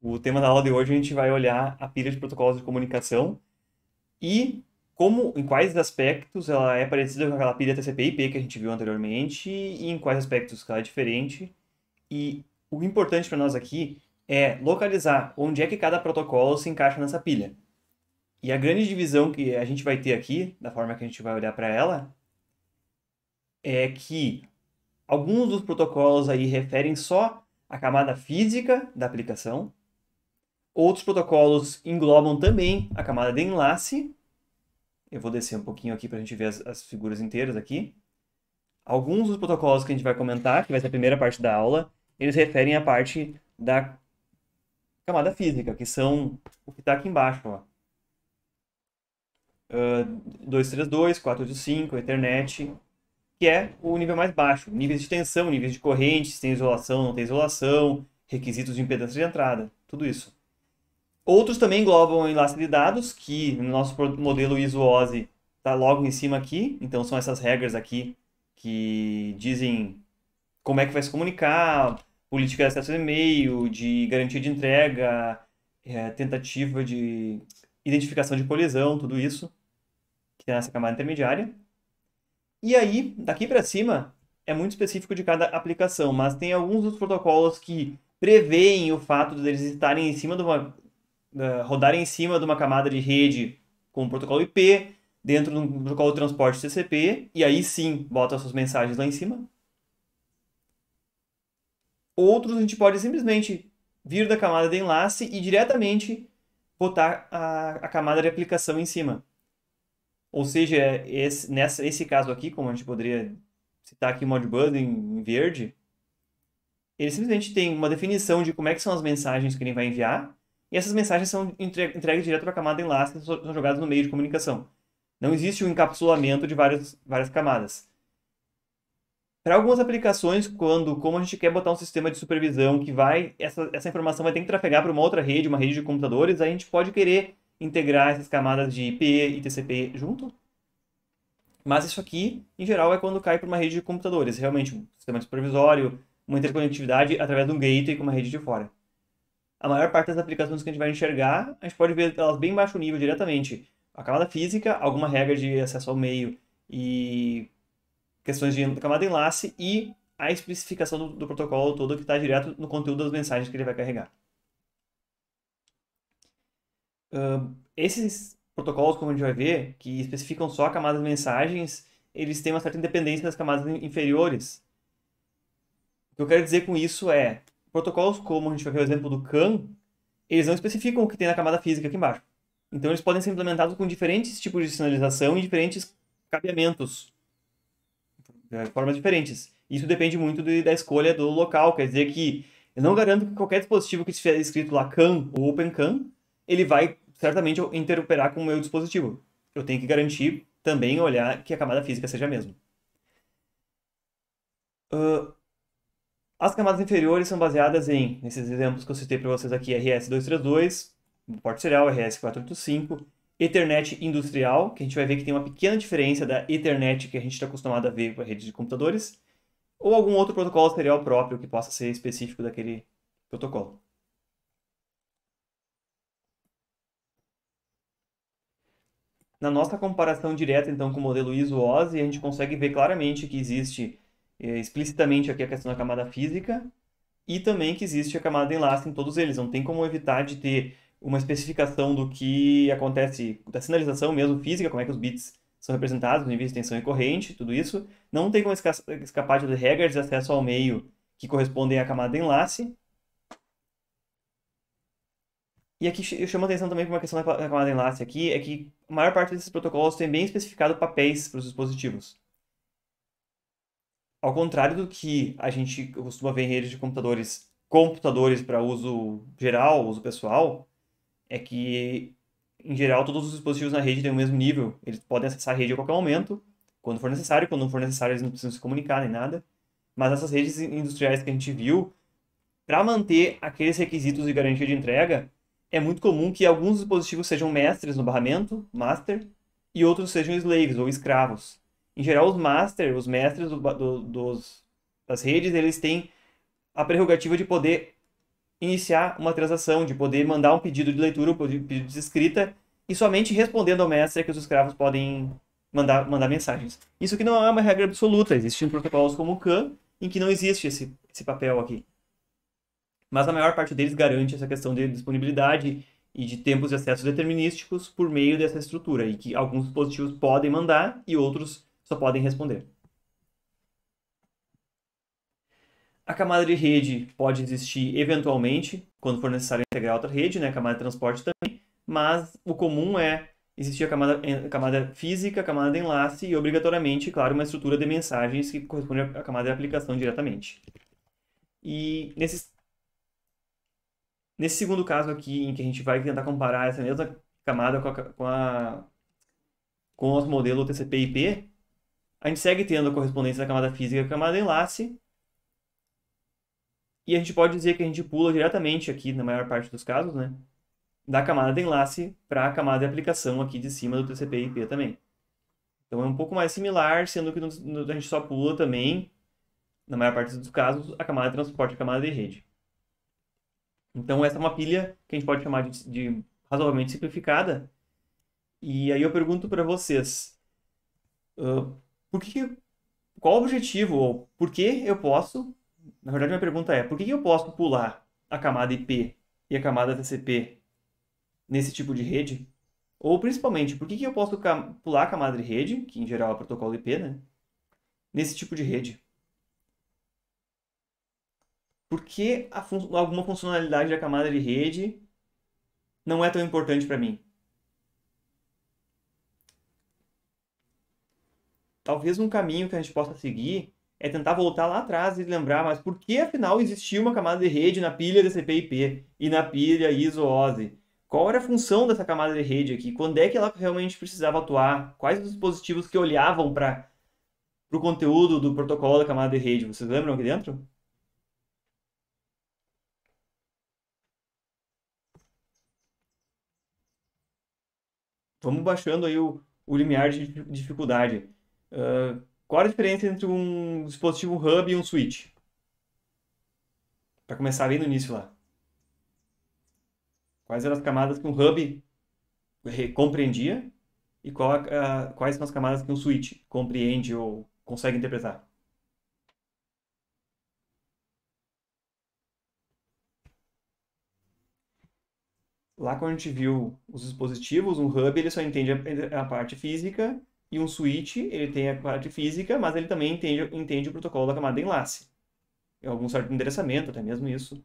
O tema da aula de hoje a gente vai olhar a pilha de protocolos de comunicação e em quais aspectos ela é parecida com aquela pilha TCP/IP que a gente viu anteriormente e em quais aspectos ela é diferente. E o importante para nós aqui é localizar onde é que cada protocolo se encaixa nessa pilha. E a grande divisão que a gente vai ter aqui, da forma que a gente vai olhar para ela, é que alguns dos protocolos aí referem só à camada física da aplicação. Outros protocolos englobam também a camada de enlace. Eu vou descer um pouquinho aqui para a gente ver as figuras inteiras aqui. Alguns dos protocolos que a gente vai comentar, que vai ser a primeira parte da aula, eles referem à parte da camada física, que são o que está aqui embaixo, ó. 232, 485, Ethernet, que é o nível mais baixo. Níveis de tensão, níveis de corrente, se tem isolação, não tem isolação, requisitos de impedância de entrada, tudo isso. Outros também englobam enlace de dados, que no nosso modelo ISO-OSI está logo em cima aqui. Então são essas regras aqui que dizem como é que vai se comunicar, política de acesso ao e-mail, de garantia de entrega, tentativa de identificação de colisão, tudo isso, que tem nessa camada intermediária. E aí, daqui para cima, é muito específico de cada aplicação, mas tem alguns dos protocolos que preveem o fato de eles estarem em cima de uma rodarem em cima de uma camada de rede com o protocolo IP, dentro de um protocolo de transporte TCP, e aí sim bota suas mensagens lá em cima. Outros a gente pode simplesmente vir da camada de enlace e diretamente botar a camada de aplicação em cima. Ou seja, esse caso aqui, como a gente poderia citar aqui o Modbus em verde, ele simplesmente tem uma definição de como é que são as mensagens que ele vai enviar, e essas mensagens são entregues direto para a camada enlace e são jogadas no meio de comunicação. Não existe um encapsulamento de várias camadas. Para algumas aplicações, como a gente quer botar um sistema de supervisão que essa informação vai ter que trafegar para uma outra rede, uma rede de computadores, aí a gente pode querer integrar essas camadas de IP e TCP junto. Mas isso aqui, em geral, é quando cai para uma rede de computadores. Realmente, um sistema de supervisório, uma interconectividade através de um gateway com uma rede de fora. A maior parte das aplicações que a gente vai enxergar, a gente pode ver elas bem baixo nível diretamente. A camada física, alguma regra de acesso ao meio e questões de camada enlace e a especificação do protocolo todo que está direto no conteúdo das mensagens que ele vai carregar. Esses protocolos, como a gente vai ver, que especificam só a camada de mensagens, eles têm uma certa independência das camadas inferiores. O que eu quero dizer com isso é, protocolos como a gente vai ver o exemplo do CAN, eles não especificam o que tem na camada física aqui embaixo. Então eles podem ser implementados com diferentes tipos de sinalização e diferentes cabeamentos, formas diferentes. Isso depende muito da escolha do local, quer dizer que eu não garanto que qualquer dispositivo que estiver escrito lá CAN ou OpenCAN, ele vai certamente interoperar com o meu dispositivo. Eu tenho que garantir também olhar que a camada física seja a mesma. As camadas inferiores são baseadas nesses exemplos que eu citei para vocês aqui, RS-232, porte serial, RS-485, Ethernet industrial, que a gente vai ver que tem uma pequena diferença da Ethernet que a gente está acostumado a ver com a rede de computadores, ou algum outro protocolo serial próprio que possa ser específico daquele protocolo. Na nossa comparação direta, então, com o modelo ISO-OSI, a gente consegue ver claramente que existe explicitamente aqui a questão da camada física e também que existe a camada de enlace em todos eles. Não tem como evitar de ter uma especificação do que acontece, da sinalização mesmo física, como é que os bits são representados, níveis de tensão e corrente, tudo isso. Não tem como escapar de regras de acesso ao meio que correspondem à camada de enlace. E aqui eu chamo a atenção também para uma questão da camada de enlace aqui, é que a maior parte desses protocolos tem bem especificado papéis para os dispositivos. Ao contrário do que a gente costuma ver em redes de computadores para uso geral, uso pessoal, é que, em geral, todos os dispositivos na rede têm o mesmo nível. Eles podem acessar a rede a qualquer momento, quando for necessário. Quando não for necessário, eles não precisam se comunicar nem nada. Mas essas redes industriais que a gente viu, para manter aqueles requisitos de garantia de entrega, é muito comum que alguns dispositivos sejam mestres no barramento, master, e outros sejam slaves ou escravos. Em geral, os mestres das redes, eles têm a prerrogativa de poder iniciar uma transação, de poder mandar um pedido de leitura, um pedido de escrita, e somente respondendo ao mestre é que os escravos podem mandar mensagens. Isso aqui não é uma regra absoluta, existem protocolos como o CAN, em que não existe esse papel aqui. Mas a maior parte deles garante essa questão de disponibilidade e de tempos de acesso determinísticos por meio dessa estrutura, e que alguns dispositivos podem mandar e outros só podem responder. A camada de rede pode existir eventualmente, quando for necessário integrar outra rede, né? A camada de transporte também, mas o comum é existir a camada física, a camada de enlace e, obrigatoriamente, claro, uma estrutura de mensagens que corresponde à camada de aplicação diretamente. E nesse segundo caso aqui, em que a gente vai tentar comparar essa mesma camada com o nosso modelo TCP/IP, a gente segue tendo a correspondência da camada física e da camada de enlace, e a gente pode dizer que a gente pula diretamente aqui, na maior parte dos casos, né, da camada de enlace para a camada de aplicação aqui de cima do TCP/IP também. Então é um pouco mais similar, sendo que a gente só pula também, na maior parte dos casos, a camada de transporte e a camada de rede. Então essa é uma pilha que a gente pode chamar de razoavelmente simplificada. E aí eu pergunto para vocês, qual o objetivo, ou por que eu posso, na verdade minha pergunta é, por que eu posso pular a camada IP e a camada TCP nesse tipo de rede? Ou principalmente, por que eu posso pular a camada de rede, que em geral é o protocolo IP, né, nesse tipo de rede? Por que alguma funcionalidade da camada de rede não é tão importante para mim? Talvez um caminho que a gente possa seguir é tentar voltar lá atrás e lembrar, mas por que afinal existia uma camada de rede na pilha TCP/IP e na pilha ISO-OSI? Qual era a função dessa camada de rede aqui? Quando é que ela realmente precisava atuar? Quais os dispositivos que olhavam para o conteúdo do protocolo da camada de rede? Vocês lembram aqui dentro? Vamos baixando aí o limiar de dificuldade. Qual a diferença entre um dispositivo hub e um switch? Para começar bem no início lá. Quais eram as camadas que um hub compreendia e quais são as camadas que um switch compreende ou consegue interpretar? Lá quando a gente viu os dispositivos, um hub ele só entende a parte física e um switch ele tem a parte física, mas ele também entende o protocolo da camada de enlace. É algum certo endereçamento, até mesmo isso.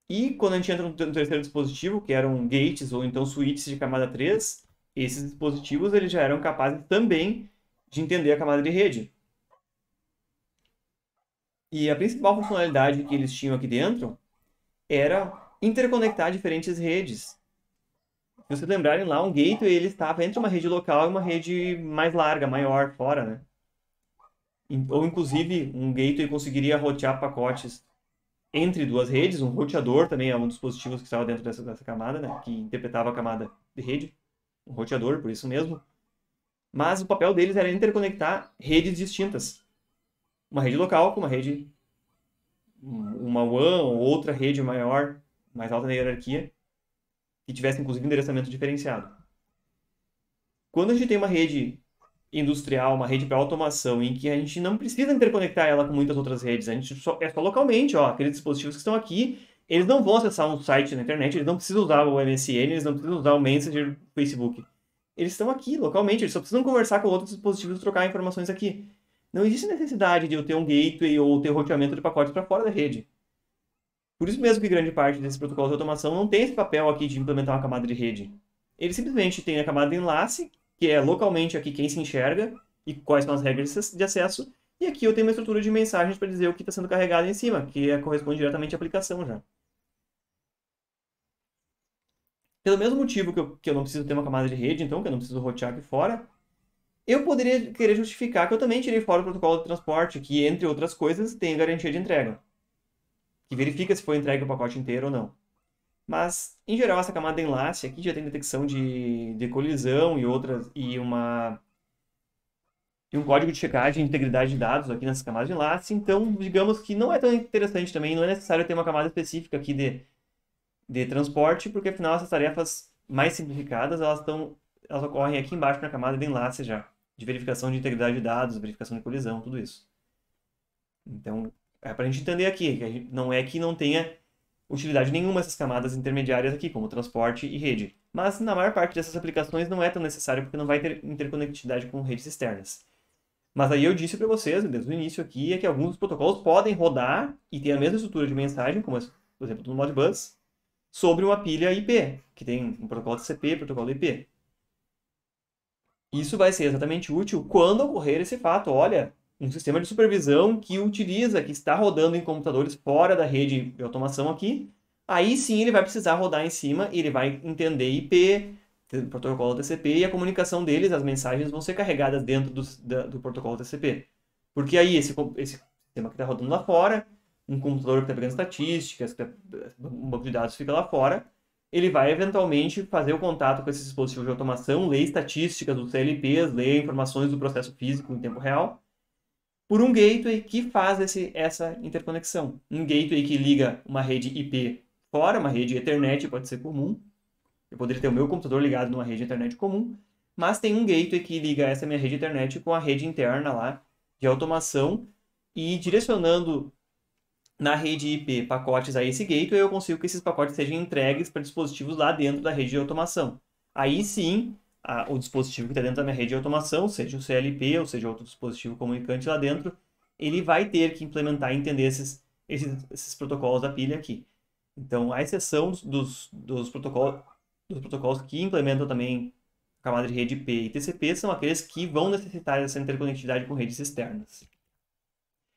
E quando a gente entra no terceiro dispositivo, que eram gates ou então switches de camada 3, esses dispositivos eles já eram capazes também de entender a camada de rede. E a principal funcionalidade que eles tinham aqui dentro era interconectar diferentes redes. Se vocês lembrarem lá, um gateway ele estava entre uma rede local e uma rede mais larga, maior, fora, né? Ou inclusive um gateway conseguiria rotear pacotes entre duas redes, um roteador também é um dos dispositivos que estava dentro dessa camada, né? Que interpretava a camada de rede, um roteador, por isso mesmo. Mas o papel deles era interconectar redes distintas. Uma rede local com uma WAN ou outra rede maior, mais alta na hierarquia, que tivesse inclusive endereçamento diferenciado. Quando a gente tem uma rede industrial, uma rede para automação, em que a gente não precisa interconectar ela com muitas outras redes, é só localmente, ó, aqueles dispositivos que estão aqui, eles não vão acessar um site na internet, eles não precisam usar o MSN, eles não precisam usar o Messenger do Facebook. Eles estão aqui, localmente, eles só precisam conversar com outros dispositivos e trocar informações aqui. Não existe necessidade de eu ter um gateway ou ter roteamento de pacotes para fora da rede. Por isso mesmo que grande parte desses protocolos de automação não tem esse papel aqui de implementar uma camada de rede. Ele simplesmente tem a camada de enlace, que é localmente aqui quem se enxerga e quais são as regras de acesso, e aqui eu tenho uma estrutura de mensagens para dizer o que está sendo carregado em cima, que corresponde diretamente à aplicação já. Pelo mesmo motivo que eu não preciso ter uma camada de rede, então, que eu não preciso rotear aqui fora, eu poderia querer justificar que eu também tirei fora o protocolo de transporte, que, entre outras coisas, tem a garantia de entrega, que verifica se foi entregue o pacote inteiro ou não. Mas, em geral, essa camada de enlace aqui já tem detecção de colisão e outras, e e um código de checagem de integridade de dados aqui nessas camadas de enlace. Então, digamos que não é tão interessante também, não é necessário ter uma camada específica aqui de transporte, porque afinal essas tarefas mais simplificadas, elas ocorrem aqui embaixo na camada de enlace já, de verificação de integridade de dados, verificação de colisão, tudo isso. Então, é para a gente entender aqui, que não é que não tenha utilidade nenhuma essas camadas intermediárias aqui, como transporte e rede. Mas na maior parte dessas aplicações não é tão necessário porque não vai ter interconectividade com redes externas. Mas aí eu disse para vocês, desde o início aqui, é que alguns protocolos podem rodar e ter a mesma estrutura de mensagem, como por exemplo do Modbus, sobre uma pilha IP, que tem um protocolo TCP e protocolo IP. Isso vai ser exatamente útil quando ocorrer esse fato. Olha, um sistema de supervisão que está rodando em computadores fora da rede de automação aqui, aí sim ele vai precisar rodar em cima, ele vai entender IP, protocolo TCP, e a comunicação deles, as mensagens vão ser carregadas dentro do protocolo TCP. Porque aí esse sistema que está rodando lá fora, um computador que está pegando estatísticas, um banco de dados fica lá fora, ele vai eventualmente fazer o contato com esses dispositivos de automação, ler estatísticas dos CLPs, ler informações do processo físico em tempo real, por um gateway que faz essa interconexão. Um gateway que liga uma rede IP fora, uma rede Ethernet pode ser comum. Eu poderia ter o meu computador ligado numa rede Ethernet comum, mas tem um gateway que liga essa minha rede Ethernet com a rede interna lá de automação e direcionando na rede IP pacotes a esse gateway, eu consigo que esses pacotes sejam entregues para dispositivos lá dentro da rede de automação. Aí sim, o dispositivo que está dentro da minha rede de automação, seja o CLP ou seja outro dispositivo comunicante lá dentro, ele vai ter que implementar e entender esses protocolos da pilha aqui. Então, a exceção dos protocolos que implementam também a camada de rede IP e TCP são aqueles que vão necessitar dessa interconectividade com redes externas.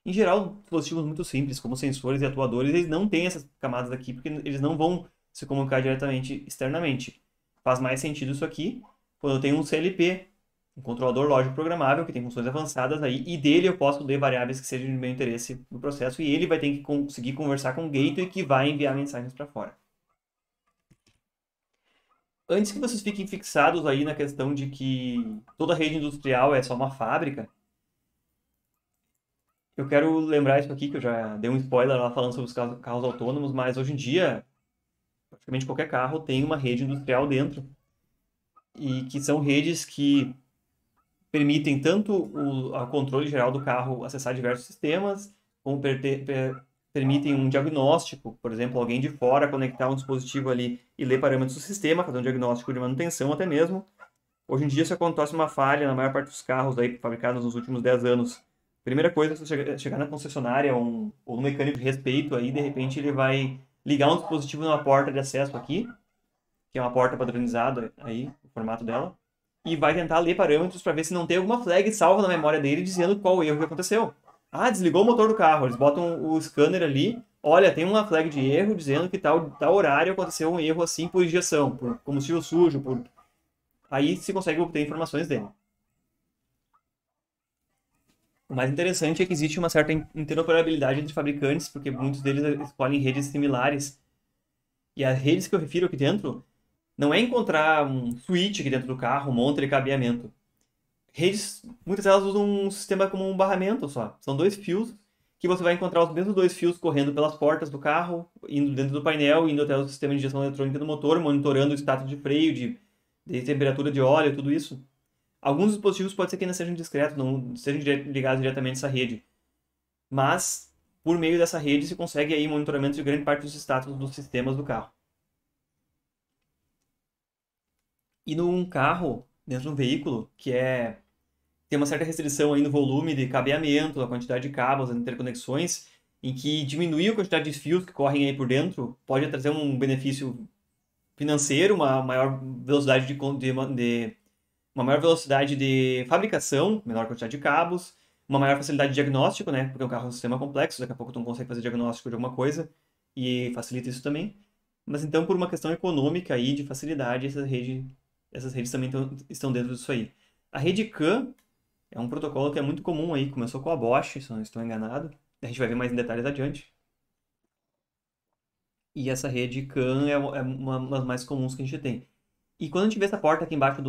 Em geral, dispositivos muito simples, como sensores e atuadores, eles não têm essas camadas aqui, porque eles não vão se comunicar diretamente externamente. Faz mais sentido isso aqui quando eu tenho um CLP, um controlador lógico programável, que tem funções avançadas aí, e dele eu posso ler variáveis que sejam de meu interesse no processo, e ele vai ter que conseguir conversar com o gateway que vai enviar mensagens para fora. Antes que vocês fiquem fixados aí na questão de que toda rede industrial é só uma fábrica, eu quero lembrar isso aqui, que eu já dei um spoiler lá falando sobre os carros autônomos, mas hoje em dia, praticamente qualquer carro tem uma rede industrial dentro. E que são redes que permitem tanto o controle geral do carro acessar diversos sistemas, como permitem um diagnóstico, por exemplo, alguém de fora conectar um dispositivo ali e ler parâmetros do sistema, fazer um diagnóstico de manutenção até mesmo. Hoje em dia, se acontece uma falha na maior parte dos carros aí fabricados nos últimos 10 anos, primeira coisa é você chegar na concessionária ou no mecânico de respeito aí, de repente ele vai ligar um dispositivo numa porta de acesso aqui, que é uma porta padronizada aí, o formato dela, e vai tentar ler parâmetros para ver se não tem alguma flag salva na memória dele dizendo qual o erro que aconteceu. Ah, desligou o motor do carro, eles botam o scanner ali, olha, tem uma flag de erro dizendo que tal horário aconteceu um erro assim por injeção, por combustível sujo, por... Aí se consegue obter informações dele. O mais interessante é que existe uma certa interoperabilidade entre fabricantes, porque muitos deles escolhem redes similares. E as redes que eu refiro aqui dentro não é encontrar um switch aqui dentro do carro, um monte de cabeamento. Redes, muitas delas usam um sistema como um barramento só. São dois fios que você vai encontrar os mesmos dois fios correndo pelas portas do carro, indo dentro do painel, indo até o sistema de injeção eletrônica do motor, monitorando o status de freio, de temperatura de óleo, tudo isso. Alguns dispositivos pode ser que ainda sejam discretos, não sejam ligados diretamente a essa rede. Mas, por meio dessa rede, se consegue aí monitoramento de grande parte dos status dos sistemas do carro. E num carro, dentro de um veículo, tem uma certa restrição aí no volume de cabeamento, a quantidade de cabos, as interconexões, em que diminuir a quantidade de fios que correm aí por dentro pode trazer um benefício financeiro, uma maior velocidade uma maior velocidade de fabricação, menor quantidade de cabos, uma maior facilidade de diagnóstico, né? Porque o carro é um sistema complexo, daqui a pouco tu não consegue fazer diagnóstico de alguma coisa e facilita isso também. Mas então, por uma questão econômica aí de facilidade, essas redes também estão dentro disso aí. A rede CAN é um protocolo que é muito comum aí, começou com a Bosch, se eu não estou enganado. A gente vai ver mais em detalhes adiante. E essa rede CAN é uma das mais comuns que a gente tem. E quando a gente vê essa porta aqui embaixo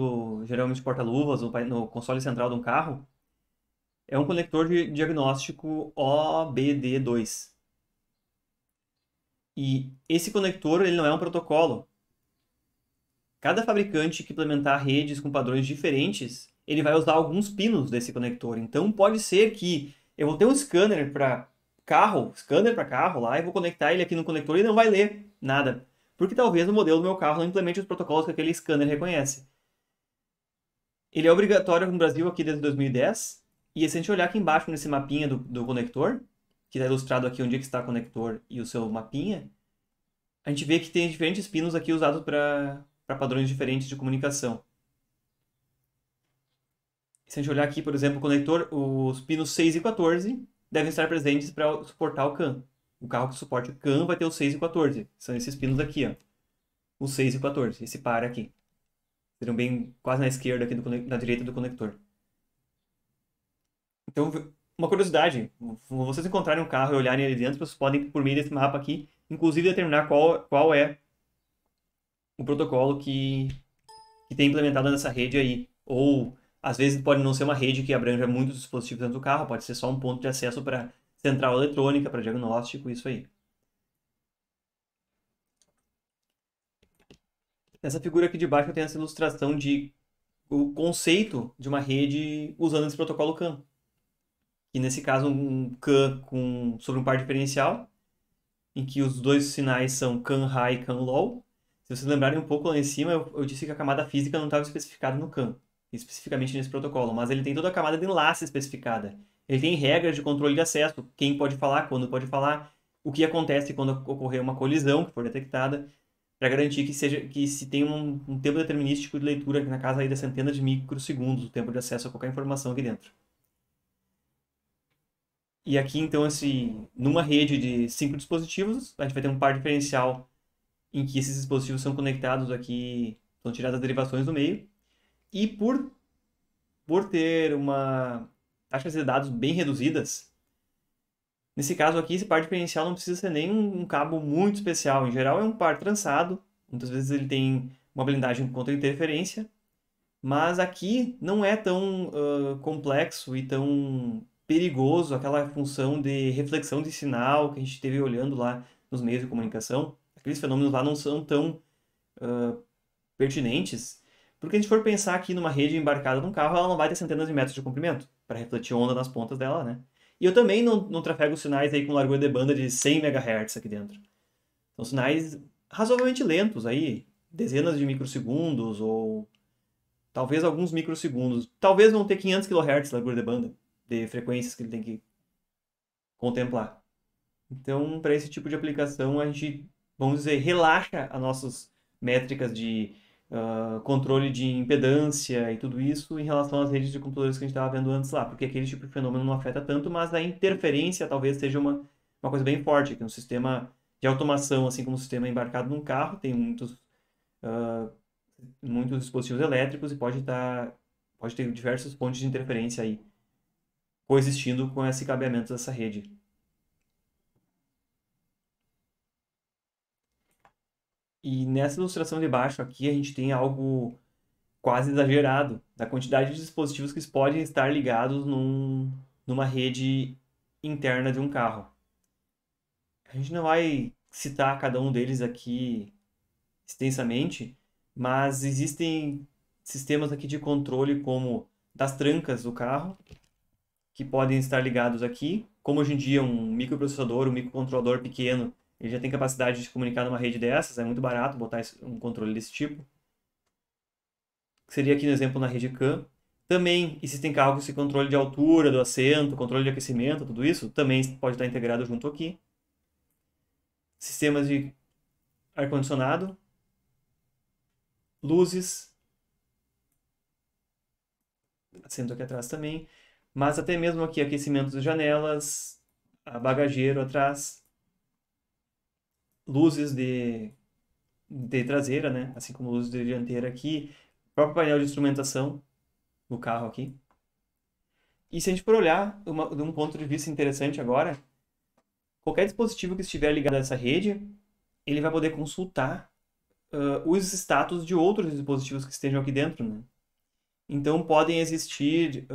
geralmente porta-luvas, no console central de um carro, é um conector de diagnóstico OBD2. E esse conector ele não é um protocolo. Cada fabricante que implementar redes com padrões diferentes, ele vai usar alguns pinos desse conector. Então pode ser que eu vou ter um scanner para carro lá, e vou conectar ele aqui no conector e não vai ler nada. Porque talvez o modelo do meu carro não implemente os protocolos que aquele scanner reconhece. Ele é obrigatório no Brasil aqui desde 2010. E se a gente olhar aqui embaixo nesse mapinha do conector, que está ilustrado aqui onde é que está o conector e o seu mapinha, a gente vê que tem diferentes pinos aqui usados para padrões diferentes de comunicação. Se a gente olhar aqui, por exemplo, o conector, os pinos 6 e 14 devem estar presentes para suportar o CAN. O carro que suporte o CAN vai ter os 6 e 14. São esses pinos aqui, ó. Os 6 e 14, esse par aqui. Seriam bem quase na esquerda aqui, na direita do conector. Então, uma curiosidade, vocês encontrarem um carro e olharem ali dentro, vocês podem, por meio desse mapa aqui, inclusive determinar qual é o protocolo que tem implementado nessa rede aí. Ou, às vezes, pode não ser uma rede que abranja muitos dispositivos dentro do carro, pode ser só um ponto de acesso para central eletrônica, para diagnóstico, isso aí. Nessa figura aqui de baixo eu tenho essa ilustração de o conceito de uma rede usando esse protocolo CAN. E nesse caso um CAN sobre um par diferencial, em que os dois sinais são CAN high e CAN low. Se vocês lembrarem um pouco lá em cima, eu disse que a camada física não estava especificada no CAN, especificamente nesse protocolo, mas ele tem toda a camada de enlace especificada. Ele tem regras de controle de acesso, quem pode falar, quando pode falar, o que acontece quando ocorrer uma colisão que for detectada, para garantir que se tem um tempo determinístico de leitura, que na casa aí de centenas de microsegundos, o tempo de acesso a qualquer informação aqui dentro. E aqui, então, numa rede de 5 dispositivos, a gente vai ter um par diferencial em que esses dispositivos são conectados aqui, são tiradas as derivações do meio. E por ter uma taxas de dados bem reduzidas, nesse caso aqui, esse par diferencial não precisa ser nem um cabo muito especial. Em geral, é um par trançado. Muitas vezes ele tem uma blindagem contra interferência. Mas aqui não é tão complexo e tão perigoso aquela função de reflexão de sinal que a gente esteve olhando lá nos meios de comunicação. Aqueles fenômenos lá não são tão pertinentes, porque a gente for pensar aqui numa rede embarcada num carro, ela não vai ter centenas de metros de comprimento para refletir onda nas pontas dela, né? E eu também não trafego sinais aí com largura de banda de 100 MHz aqui dentro. São sinais razoavelmente lentos aí, dezenas de microsegundos ou talvez alguns microsegundos. Talvez vão ter 500 kHz de largura de banda de frequências que ele tem que contemplar. Então, para esse tipo de aplicação, a gente, vamos dizer, relaxa as nossas métricas de controle de impedância e tudo isso em relação às redes de computadores que a gente estava vendo antes lá, porque aquele tipo de fenômeno não afeta tanto, mas a interferência talvez seja uma coisa bem forte, que um sistema de automação, assim como um sistema embarcado num carro, tem muitos dispositivos elétricos e pode ter diversos pontos de interferência aí coexistindo com esse cabeamento dessa rede. E nessa ilustração de baixo aqui a gente tem algo quase exagerado da quantidade de dispositivos que podem estar ligados numa rede interna de um carro. A gente não vai citar cada um deles aqui extensamente, mas existem sistemas aqui de controle como das trancas do carro, que podem estar ligados aqui. Como hoje em dia um microprocessador, um microcontrolador pequeno, ele já tem capacidade de se comunicar numa rede dessas, é muito barato botar um controle desse tipo. Seria aqui no exemplo na rede CAN. Também existem carros com esse controle de altura do assento, controle de aquecimento, tudo isso também pode estar integrado junto aqui. Sistemas de ar-condicionado, luzes, assento aqui atrás também, mas até mesmo aqui aquecimento das janelas, bagageiro atrás, luzes de traseira, né? Assim como luzes de dianteira aqui, próprio painel de instrumentação no carro aqui. E se a gente for olhar de um ponto de vista interessante agora, qualquer dispositivo que estiver ligado a essa rede, ele vai poder consultar os status de outros dispositivos que estejam aqui dentro, né? Então podem existir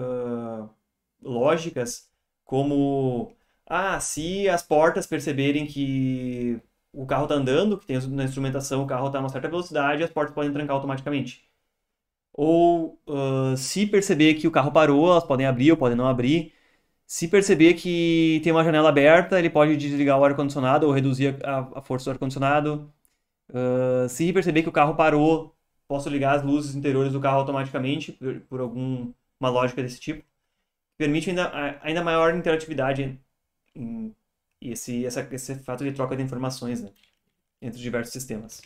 lógicas como se as portas perceberem que o carro está andando, que tem na instrumentação o carro está a uma certa velocidade, as portas podem trancar automaticamente. Ou se perceber que o carro parou, elas podem abrir ou podem não abrir. Se perceber que tem uma janela aberta, ele pode desligar o ar-condicionado ou reduzir a força do ar-condicionado. Se perceber que o carro parou, posso ligar as luzes interiores do carro automaticamente, por alguma lógica desse tipo. Permite ainda maior interatividade esse fato de troca de informações, né, entre os diversos sistemas.